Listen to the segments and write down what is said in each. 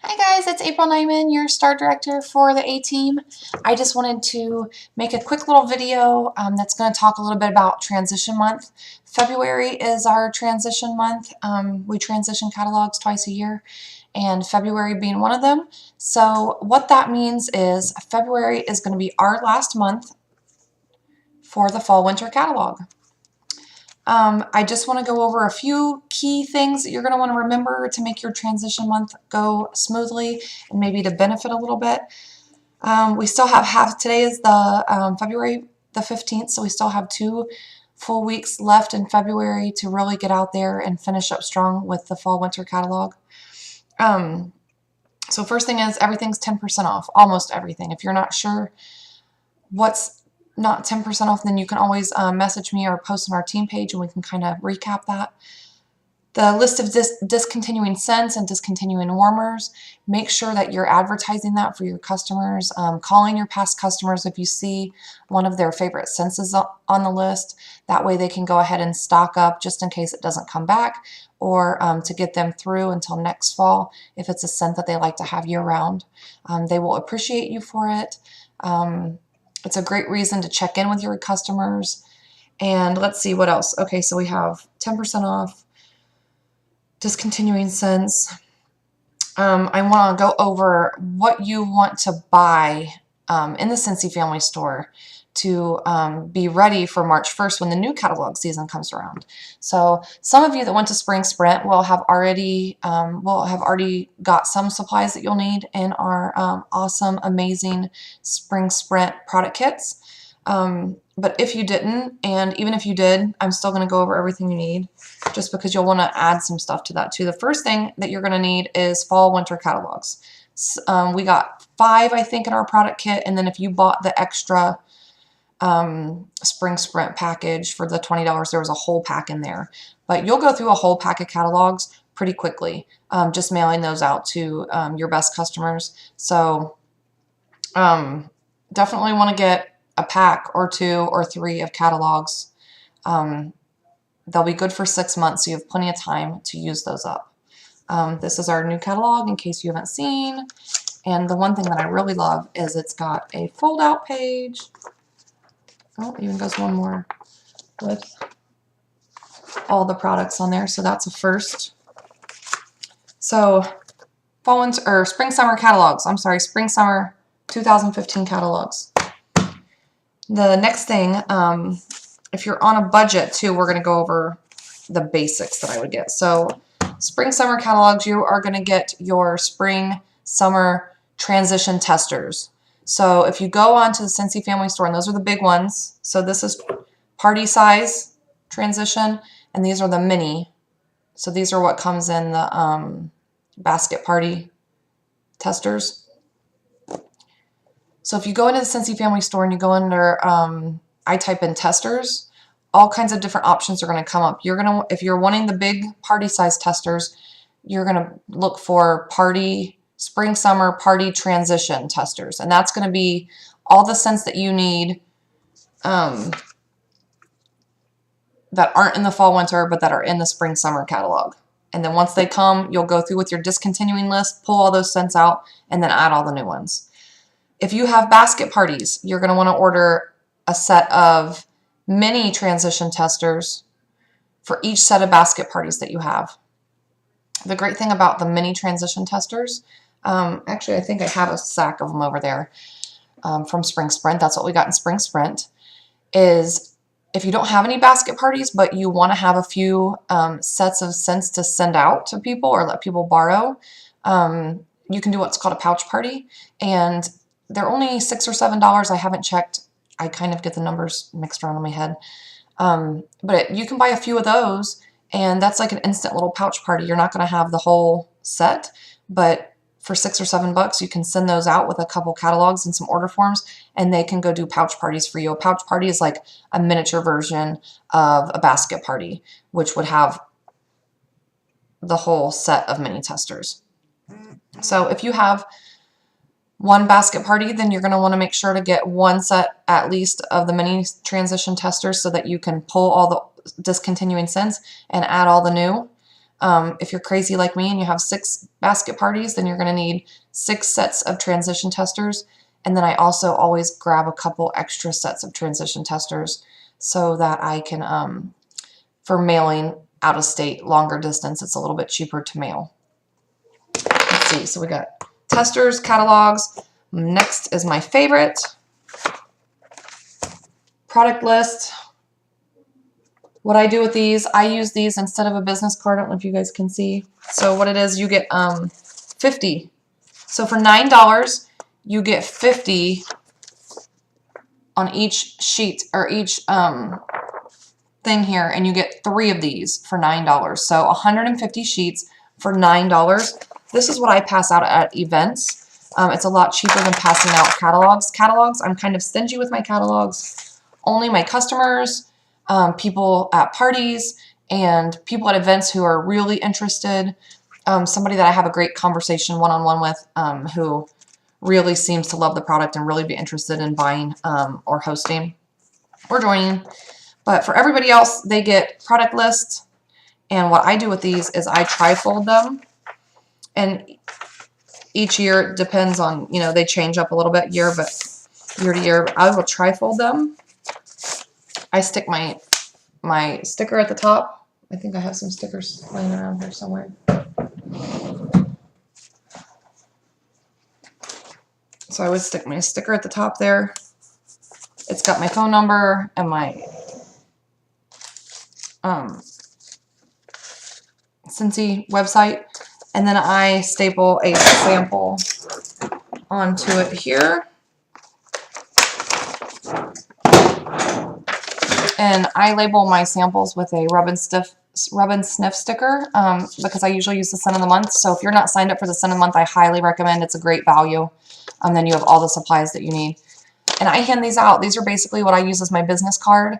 Hi guys, it's April Nyman, your star director for the A-Team. I just wanted to make a quick little video that's going to talk a little bit about transition month. February is our transition month. We transition catalogs twice a year, and February being one of them. So what that means is February is going to be our last month for the fall-winter catalog. I just want to go over a few key things that you're going to want to remember to make your transition month go smoothly and maybe to benefit a little bit. We still have today is the February the 15th, so we still have 2 full weeks left in February to really get out there and finish up strong with the fall winter catalog. So first thing is everything's 10% off, almost everything. If you're not sure what's not 10% off, then you can always message me or post on our team page and we can kind of recap that. The list of discontinuing scents and discontinuing warmers, make sure that you're advertising that for your customers, calling your past customers if you see one of their favorite scents is on the list. That way they can go ahead and stock up just in case it doesn't come back, or to get them through until next fall if it's a scent that they like to have year-round. They will appreciate you for it. It's a great reason to check in with your customers. And let's see what else. Okay, so we have 10% off, discontinuing scents. I want to go over what you want to buy in the Scentsy family store to be ready for March 1st when the new catalog season comes around. So some of you that went to Spring Sprint will have already got some supplies that you'll need in our awesome, amazing Spring Sprint product kits. But if you didn't, and even if you did, I'm still going to go over everything you need just because you'll want to add some stuff to that too. The first thing that you're going to need is fall winter catalogs. We got 5, I think, in our product kit, and then if you bought the extra Spring Sprint package for the $20, there was a whole pack in there. But you'll go through a whole pack of catalogs pretty quickly, just mailing those out to your best customers. So definitely want to get a pack or 2 or 3 of catalogs. They'll be good for 6 months, so you have plenty of time to use those up. This is our new catalog in case you haven't seen. And the one thing that I really love is it's got a fold-out page. Oh, even goes one more with all the products on there, so that's a first. So fall winter or spring summer catalogs. I'm sorry, spring summer 2015 catalogs. The next thing, if you're on a budget too, we're going to go over the basics that I would get. So spring summer catalogs, you are going to get your spring summer transition testers. So if you go onto the Scentsy family store, and those are the big ones. So this is party size transition, and these are the mini. So these are what comes in the basket party testers. So if you go into the Scentsy family store and you go under, I type in testers, all kinds of different options are going to come up. If you're wanting the big party size testers, you're going to look for spring summer party transition testers, and that's going to be all the scents that you need that aren't in the fall winter but that are in the spring summer catalog. And then once they come, you'll go through with your discontinuing list, pull all those scents out, and then add all the new ones. If you have basket parties, you're going to want to order a set of mini transition testers for each set of basket parties that you have. The great thing about the mini transition testers, actually I think I have a sack of them over there from Spring Sprint. That's what we got in Spring Sprint, is if you don't have any basket parties but you want to have a few sets of scents to send out to people or let people borrow, you can do what's called a pouch party, and they're only $6 or $7. I haven't checked. I kind of get the numbers mixed around in my head. But you can buy a few of those, and that's like an instant little pouch party. You're not going to have the whole set, but for $6 or $7, you can send those out with a couple catalogs and some order forms, and they can go do pouch parties for you. A pouch party is like a miniature version of a basket party, which would have the whole set of mini testers. So if you have one basket party, then you're going to want to make sure to get one set at least of the mini transition testers so that you can pull all the discontinuing scents and add all the new. If you're crazy like me and you have 6 basket parties, then you're going to need 6 sets of transition testers. And then I also always grab a couple extra sets of transition testers so that I can, for mailing out of state, longer distance, it's a little bit cheaper to mail. Let's see, so we got testers, catalogs. Next is my favorite, product list. What I do with these, I use these instead of a business card. I don't know if you guys can see. So what it is, you get 50. So for $9, you get 50 on each sheet or each thing here, and you get 3 of these for $9. So 150 sheets for $9. This is what I pass out at events. It's a lot cheaper than passing out catalogs. Catalogs, I'm kind of stingy with my catalogs. Only my customers, people at parties, and people at events who are really interested. Somebody that I have a great conversation one-on-one with who really seems to love the product and really be interested in buying or hosting or joining. But for everybody else, they get product lists. And what I do with these is I tri-fold them. And each year it depends on, you know, they change up a little bit year to year. I will tri-fold them. I stick my sticker at the top. I think I have some stickers laying around here somewhere. So I would stick my sticker at the top there. It's got my phone number and my Scentsy website. And then I staple a sample onto it here. And I label my samples with a rub and sniff sticker because I usually use the scent of the month. So if you're not signed up for the scent of the month, I highly recommend. It's a great value. And then you have all the supplies that you need. And I hand these out. These are basically what I use as my business card.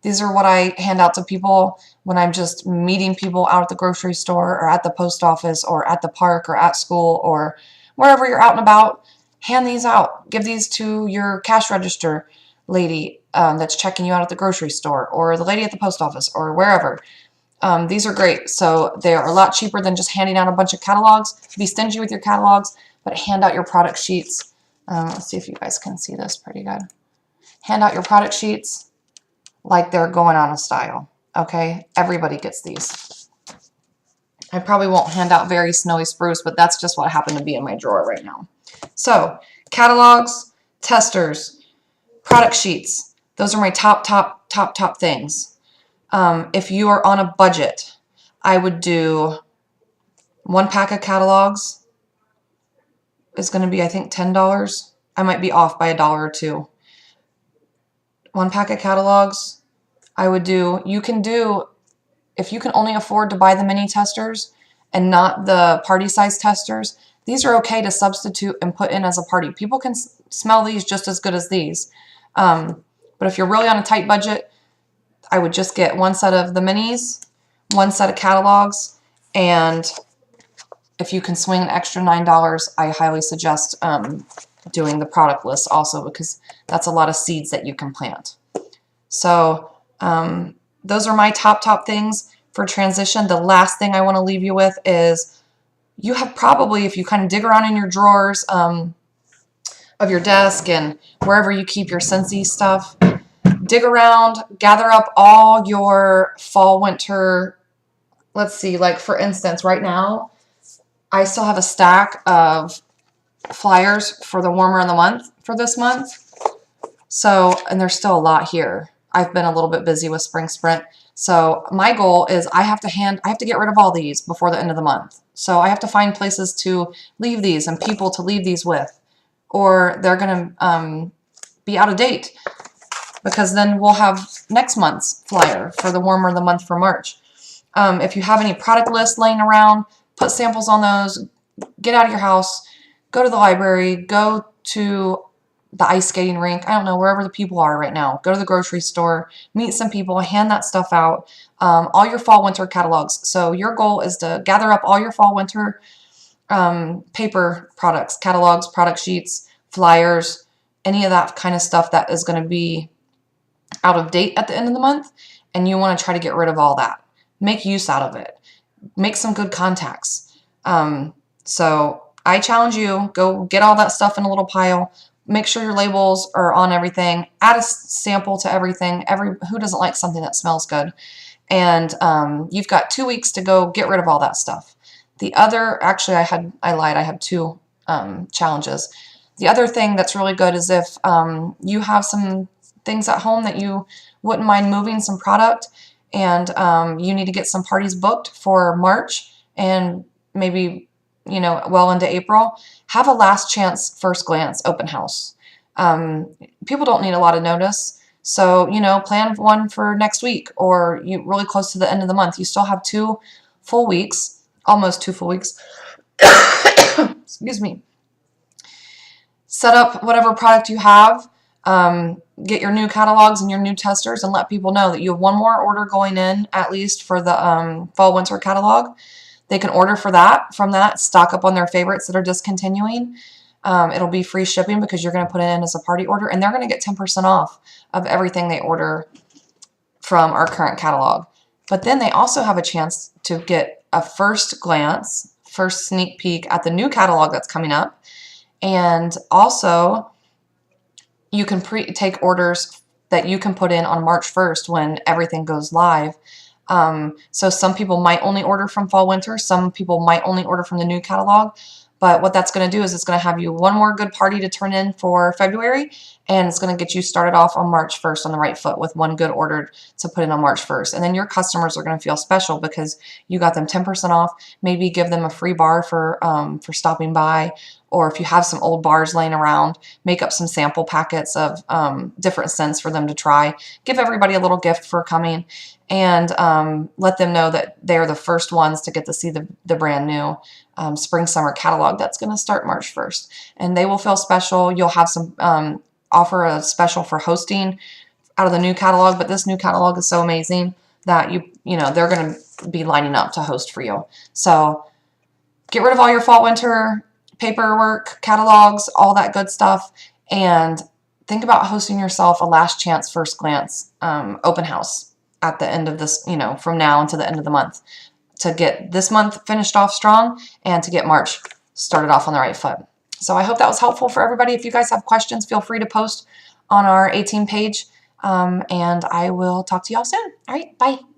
These are what I hand out to people when I'm just meeting people out at the grocery store or at the post office or at the park or at school or wherever you're out and about. Hand these out. Give these to your cash register lady that's checking you out at the grocery store or the lady at the post office or wherever. These are great. So they are a lot cheaper than just handing out a bunch of catalogs. Be stingy with your catalogs, but hand out your product sheets. Let's see if you guys can see this pretty good. Hand out your product sheets like they're going on a style. Okay, everybody gets these. I probably won't hand out very snowy spruce, but that's just what happened to be in my drawer right now. So catalogs, testers, product sheets. Those are my top things. If you are on a budget, I would do 1 pack of catalogs. It's going to be, I think, $10. I might be off by $1 or $2. 1 pack of catalogs. I would do, you can do, if you can only afford to buy the mini testers and not the party size testers, these are okay to substitute and put in as a party. People can smell these just as good as these. But if you're really on a tight budget, I would just get 1 set of the minis, 1 set of catalogs, and if you can swing an extra $9, I highly suggest doing the product list also because that's a lot of seeds that you can plant. So those are my top things for transition. The last thing I want to leave you with is you have probably, if you kind of dig around in your drawers of your desk and wherever you keep your Scentsy stuff, dig around, gather up all your fall, winter, let's see, like for instance, right now, I still have a stack of flyers for the warmer in the month for this month. So, and there's still a lot here. I've been a little bit busy with Spring Sprint. So my goal is I have to get rid of all these before the end of the month. So I have to find places to leave these and people to leave these with, or they're going to be out of date because then we'll have next month's flyer for the warmer the month for March. If you have any product lists laying around, put samples on those, get out of your house, go to the library, go to the ice skating rink, I don't know, wherever the people are right now. Go to the grocery store, meet some people, hand that stuff out, all your fall, winter catalogs. So your goal is to gather up all your fall, winter paper products, catalogs, product sheets, flyers, any of that kind of stuff that is going to be out of date at the end of the month, and you want to try to get rid of all that. Make use out of it. make some good contacts. So I challenge you, go get all that stuff in a little pile. Make sure your labels are on everything. Add a sample to everything. Who doesn't like something that smells good? And you've got 2 weeks to go get rid of all that stuff. The other, actually, I lied. I have two challenges. The other thing that's really good is if you have some things at home that you wouldn't mind moving some product, and you need to get some parties booked for March and maybe, well into April, have a last chance first glance open house. People don't need a lot of notice. So, plan one for next week, or you really close to the end of the month. You still have 2 full weeks, almost 2 full weeks. Excuse me. Set up whatever product you have. Get your new catalogs and your new testers, and let people know that you have one more order going in, at least for the fall winter catalog. They can order from that, stock up on their favorites that are discontinuing. It'll be free shipping because you're going to put it in as a party order, and they're going to get 10% off of everything they order from our current catalog. But then they also have a chance to get a first sneak peek at the new catalog that's coming up. And also, you can take orders that you can put in on March 1st when everything goes live. So some people might only order from fall winter. Some people might only order from the new catalog. But what that's going to do is it's going to have you one more good party to turn in for February, and it's going to get you started off on March 1st on the right foot with one good order to put in on March 1st. And then your customers are going to feel special because you got them 10% off. Maybe give them a free bar for stopping by, or if you have some old bars laying around, make up some sample packets of different scents for them to try. Give everybody a little gift for coming, and let them know that they're the first ones to get to see the brand new spring summer catalog that's going to start March 1st. And they will feel special. You'll have some offer a special for hosting out of the new catalog, but this new catalog is so amazing that they're going to be lining up to host for you. So get rid of all your fall winter paperwork, catalogs, all that good stuff, and think about hosting yourself a last chance first glance open house at the end of this, from now until the end of the month, to get this month finished off strong and to get March started off on the right foot. So I hope that was helpful for everybody. If you guys have questions, feel free to post on our A-Team page, and I will talk to y'all soon. All right, bye.